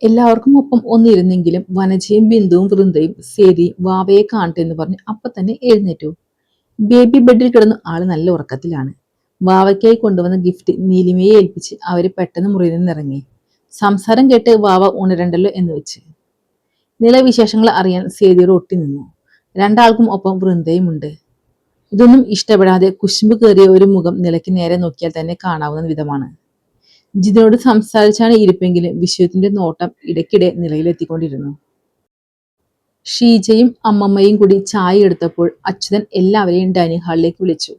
എല്ലാവർക്കും ഒപ്പം ഒന്നിരുന്നെങ്കിലും വനജയും ബിന്ദുവും വൃന്ദയും സേതി വാവയെ കാണട്ടെ എന്ന് പറഞ്ഞ് അപ്പൊ തന്നെ എഴുന്നേറ്റു. ബേബി ബെഡിൽ കിടന്ന് ആള് നല്ല ഉറക്കത്തിലാണ്. വാവയ്ക്കായി കൊണ്ടുവന്ന ഗിഫ്റ്റ് നീലിമയെ ഏൽപ്പിച്ച് അവര് പെട്ടെന്ന് മുറിയിൽ നിന്നിറങ്ങി. സംസാരം കേട്ട് വാവ ഉണരണ്ടല്ലോ എന്ന് വെച്ച് നില വിശേഷങ്ങൾ അറിയാൻ സേതിയോട് ഒട്ടി നിന്നു. രണ്ടാൾക്കും ഒപ്പം വൃന്ദയുമുണ്ട്. ഇതൊന്നും ഇഷ്ടപ്പെടാതെ കുശുമ്പ് കയറിയ ഒരു മുഖം നിലയ്ക്ക് നേരെ നോക്കിയാൽ തന്നെ കാണാവുന്ന വിധമാണ്. ജിതിനോട് സംസാരിച്ചാണ് ഇരിപ്പെങ്കിലും വിശ്വത്തിന്റെ നോട്ടം ഇടയ്ക്കിടെ നിലയിലെത്തിക്കൊണ്ടിരുന്നു. ഷീജയും അമ്മമ്മയും കൂടി ചായ എടുത്തപ്പോൾ അച്യുതൻ എല്ലാവരെയും ഡൈനിങ് ഹാളിലേക്ക് വിളിച്ചു.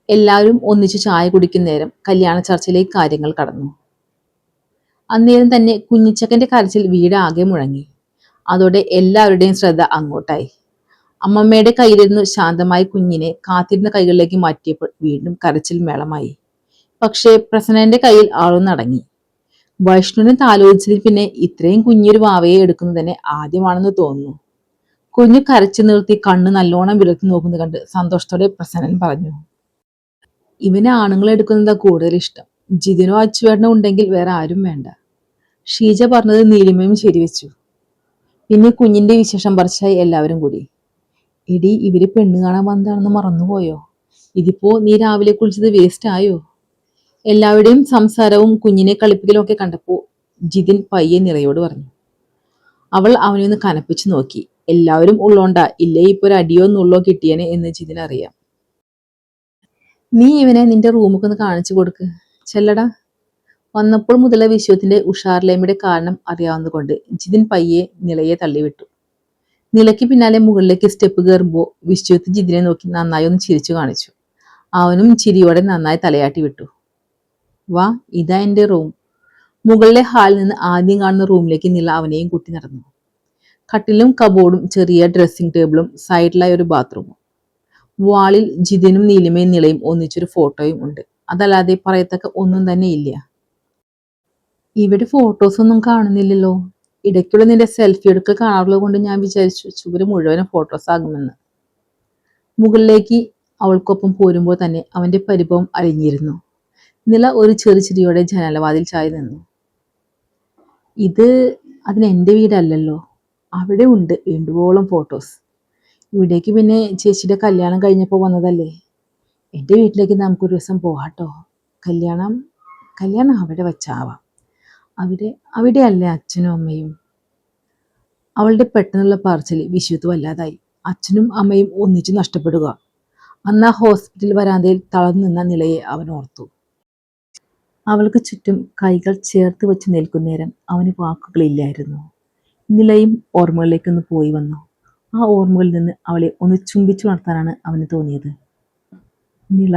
എല്ലാവരും ഒന്നിച്ചു ചായ കുടിക്കുന്ന നേരം കല്യാണ ചർച്ചയിലേക്ക് കാര്യങ്ങൾ കടന്നു. അന്നേരം തന്നെ കുഞ്ഞിച്ചക്കന്റെ കരച്ചിൽ വീടാകെ മുഴങ്ങി. അതോടെ എല്ലാവരുടെയും ശ്രദ്ധ അങ്ങോട്ടായി. അമ്മമ്മയുടെ കയ്യിലിരുന്ന് ശാന്തമായി കുഞ്ഞിനെ കാത്തിരുന്ന കൈകളിലേക്ക് മാറ്റിയപ്പോൾ വീണ്ടും കരച്ചിൽ മേളമായി. പക്ഷേ പ്രസന്നന്റെ കയ്യിൽ ആളൊന്നടങ്ങി. വൈഷ്ണുവിനെ താലോചിച്ചതിൽ പിന്നെ ഇത്രയും കുഞ്ഞൊരു വാവയെ എടുക്കുന്നത് തന്നെ ആദ്യമാണെന്ന് തോന്നുന്നു. കുഞ്ഞു കരച്ചു നിർത്തി കണ്ണ് നല്ലോണം വിളർത്തി നോക്കുന്നത് കണ്ട് സന്തോഷത്തോടെ പ്രസന്നൻ പറഞ്ഞു. ഇവന് ആണുങ്ങൾ എടുക്കുന്നതാ കൂടുതൽ ഇഷ്ടം. ജിതിനോ അച്ചുവേട്ടനോ ഉണ്ടെങ്കിൽ വേറെ ആരും വേണ്ട. ഷീജ പറഞ്ഞത് നീലിമയും ശരിവെച്ചു. പിന്നെ കുഞ്ഞിന്റെ വിശേഷം പറിച്ചായി എല്ലാവരും കൂടി. എടി, ഇവര് പെണ്ണ് കാണാൻ വന്നതാണെന്ന് മറന്നുപോയോ? ഇതിപ്പോ നീ രാവിലെ കുളിച്ചത് വേസ്റ്റ് ആയോ? എല്ലാവരുടെയും സംസാരവും കുഞ്ഞിനെ കളിപ്പിക്കലും ഒക്കെ കണ്ടപ്പോ ജിതിൻ പയ്യെ നിറയോട് പറഞ്ഞു. അവൾ അവനെ ഒന്ന് കനപ്പിച്ചു നോക്കി. എല്ലാവരും ഉള്ളോണ്ടാ, ഇല്ലേ ഇപ്പൊ ഒരു അടിയോ നുള്ളോ കിട്ടിയനെ എന്ന് ജിതിൻ അറിയാം. നീ ഇവനെ നിന്റെ റൂമൊക്കെ ഒന്ന് കാണിച്ചു കൊടുക്ക്. ചെല്ലടാ. വന്നപ്പോൾ മുതലേ വിശ്വത്തിന്റെ ഉഷാറിലേമയുടെ കാരണം അറിയാവുന്നതുകൊണ്ട് ജിതിൻ പയ്യെ നിലയെ തള്ളിവിട്ടു. നിലയ്ക്ക് പിന്നാലെ മുകളിലേക്ക് സ്റ്റെപ്പ് കയറുമ്പോൾ വിശ്വത്ത് ജിതിനെ നോക്കി നന്നായി ഒന്ന് ചിരിച്ചു കാണിച്ചു. അവനും ചിരിയോടെ നന്നായി തലയാട്ടി വിട്ടു. വാ, ഇതാ എന്റെ റൂം. മുകളിലെ ഹാളിൽ നിന്ന് ആദ്യം കാണുന്ന റൂമിലേക്ക് നില അവനെയും കൂട്ടി നടന്നു. കട്ടിലും കബോർഡും ചെറിയ ഡ്രസ്സിംഗ് ടേബിളും സൈഡിലായ ഒരു ബാത്റൂമും. വാളിൽ ജിതിനും നീലിമയും നിലയും ഒന്നിച്ചൊരു ഫോട്ടോയും ഉണ്ട്. അതല്ലാതെ പറയത്തക്ക ഒന്നും തന്നെ ഇല്ല. ഇവിടെ ഫോട്ടോസ് ഒന്നും കാണുന്നില്ലല്ലോ. ഇടയ്ക്കുള്ള നിന്റെ സെൽഫി എടുക്കൽ കാണാറുള്ളത് കൊണ്ട് ഞാൻ വിചാരിച്ചു ചുവര് മുഴുവനും ഫോട്ടോസ് ആകുമെന്ന്. മുകളിലേക്ക് അവൾക്കൊപ്പം പോരുമ്പോൾ തന്നെ അവന്റെ പരിഭവം അലിഞ്ഞിരുന്നു. നില ഒരു ചെറിയോടെ ജനാലവാതിൽ ചായി നിന്നു. ഇത് അതിന് എൻ്റെ വീടല്ലല്ലോ. അവിടെ ഉണ്ട് വേണ്ടുവോളം ഫോട്ടോസ്. ഇവിടേക്ക് പിന്നെ ചേച്ചിയുടെ കല്യാണം കഴിഞ്ഞപ്പോൾ വന്നതല്ലേ. എൻ്റെ വീട്ടിലേക്ക് നമുക്കൊരു ദിവസം പോകാട്ടോ. കല്യാണം കല്യാണം അവിടെ വച്ചാവാം. അവിടെ അല്ലേ അച്ഛനും അമ്മയും. അവളുടെ പെട്ടെന്നുള്ള പറച്ചിൽ വിശ്വത്ത് വല്ലാതായി. അച്ഛനും അമ്മയും ഒന്നിച്ച് നഷ്ടപ്പെടുക. അന്ന് ആ ഹോസ്പിറ്റൽ വരാന്തയിൽ തളർന്നു നിന്ന നിലയെ അവൻ ഓർത്തു. അവൾക്ക് ചുറ്റും കൈകൾ ചേർത്ത് വെച്ച് നിൽക്കുന്നേരം അവന് വാക്കുകളില്ലായിരുന്നു. നിലയും ഓർമ്മകളിലേക്കൊന്ന് പോയി വന്നു. ആ ഓർമ്മകളിൽ നിന്ന് അവളെ ഒന്ന് ചുംബിച്ചു നടത്താനാണ് അവന് തോന്നിയത്. നില.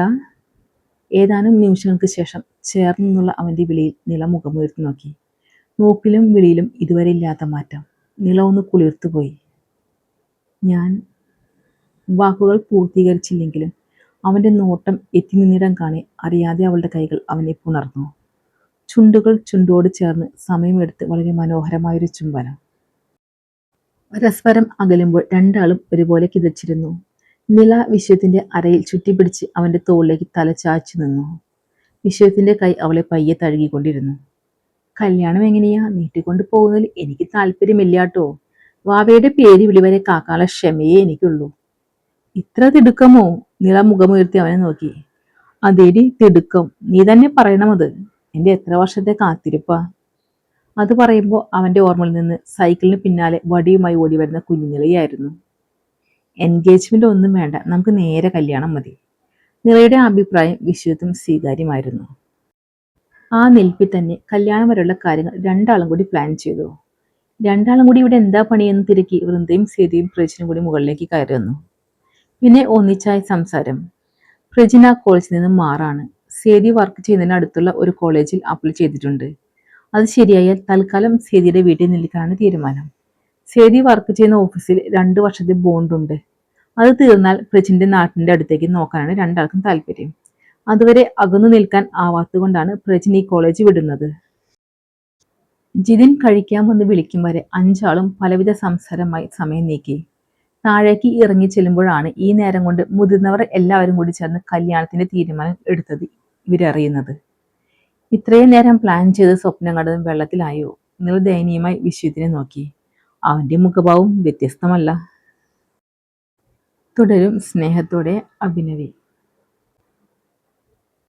ഏതാനും നിമിഷങ്ങൾക്ക് ശേഷം ചേർന്ന് നിന്നുള്ള അവന്റെ വിളിയിൽ നില മുഖമുയർത്തി നോക്കി. നോക്കിലും വിളിയിലും ഇതുവരെ ഇല്ലാത്ത മാറ്റം. നില ഒന്ന് കുളിർത്തുപോയി. ഞാൻ. വാക്കുകൾ പൂർത്തീകരിച്ചില്ലെങ്കിലും അവന്റെ നോട്ടം എത്തി നിന്നിടം കാണി അറിയാതെ അവളുടെ കൈകൾ അവനെ പുണർന്നു. ചുണ്ടുകൾ ചുണ്ടോട് ചേർന്ന് സമയമെടുത്ത് വളരെ മനോഹരമായൊരു ചുംബനം. പരസ്പരം അകലുമ്പോൾ രണ്ടാളും ഒരുപോലെ കിതച്ചിരുന്നു. നില വിശ്വത്തിന്റെ അരയിൽ ചുറ്റിപ്പിടിച്ച് അവന്റെ തോളിലേക്ക് തല ചാച്ചു നിന്നു. വിശ്വത്തിന്റെ കൈ അവളെ പയ്യെ തഴുകിക്കൊണ്ടിരുന്നു. കല്യാണം എങ്ങനെയാ? നീട്ടിക്കൊണ്ട് പോകുന്നതിൽ എനിക്ക് താല്പര്യമില്ലാട്ടോ. വാവയുടെ പേര് വിളിവരെ കാക്കാനുള്ള ക്ഷമയേ എനിക്കുള്ളൂ. ഇത്ര തിടുക്കമോ? നില മുഖമുയർത്തി അവനെ നോക്കി. അതേടി തിടുക്കം. നീ തന്നെ പറയണമത്. എൻ്റെ എത്ര വർഷത്തെ കാത്തിരിപ്പാ. അത് പറയുമ്പോൾ അവന്റെ ഓർമ്മയിൽ നിന്ന് സൈക്കിളിന് പിന്നാലെ വടിയുമായി ഓടി വരുന്ന കുഞ്ഞുനിലയായിരുന്നു. എൻഗേജ്മെന്റ് ഒന്നും വേണ്ട, നമുക്ക് നേരെ കല്യാണം മതി. നിലയുടെ അഭിപ്രായം വിശ്വത്തും സ്വീകാര്യമായിരുന്നു. ആ നിൽപ്പിൽ തന്നെ കല്യാണം വരെയുള്ള കാര്യങ്ങൾ രണ്ടാളും കൂടി പ്ലാൻ ചെയ്തു. രണ്ടാളും കൂടി ഇവിടെ എന്താ പണിയെന്ന് തിരക്കി വൃന്ദയും സേതിയും പ്രജിനും കൂടി മുകളിലേക്ക് കയറി വന്നു. പിന്നെ ഒന്നിച്ചായി സംസാരം. പ്രജിന കോളേജിൽ നിന്ന് മാറാണ്. സേതി വർക്ക് ചെയ്യുന്നതിന് അടുത്തുള്ള ഒരു കോളേജിൽ അപ്ലൈ ചെയ്തിട്ടുണ്ട്. അത് ശരിയായാൽ തൽക്കാലം സേതിയുടെ വീട്ടിൽ നിൽക്കാനാണ് തീരുമാനം. സേതി വർക്ക് ചെയ്യുന്ന ഓഫീസിൽ 2 വർഷത്തെ ബോണ്ടുണ്ട്. അത് തീർന്നാൽ പ്രജിന്റെ നാട്ടിന്റെ അടുത്തേക്ക് നോക്കാനാണ് രണ്ടാൾക്കും താല്പര്യം. അതുവരെ അകന്നു നിൽക്കാൻ ആവാത്തതുകൊണ്ടാണ് പ്രജിൻ ഈ കോളേജ് വിടുന്നത്. ജിതിൻ കഴിക്കാൻ വന്ന് വിളിക്കും വരെ 5 ആളും പലവിധ സംസാരമായി സമയം നീക്കി. താഴേക്ക് ഇറങ്ങി ചെല്ലുമ്പോഴാണ് ഈ നേരം കൊണ്ട് മുതിർന്നവർ എല്ലാവരും കൂടി ചേർന്ന് കല്യാണത്തിന്റെ തീരുമാനം എടുത്തത് ഇവരറിയുന്നത്. ഇത്രയും നേരം പ്ലാൻ ചെയ്ത് സ്വപ്നം കണ്ടതും വെള്ളത്തിലായോ? നിങ്ങൾ ദയനീയമായി വിശ്വത്തിനെ നോക്കി. അവന്റെ മുഖഭാവം വ്യത്യസ്തമല്ല. തുടരും. സ്നേഹത്തോടെ, അഭിനവി.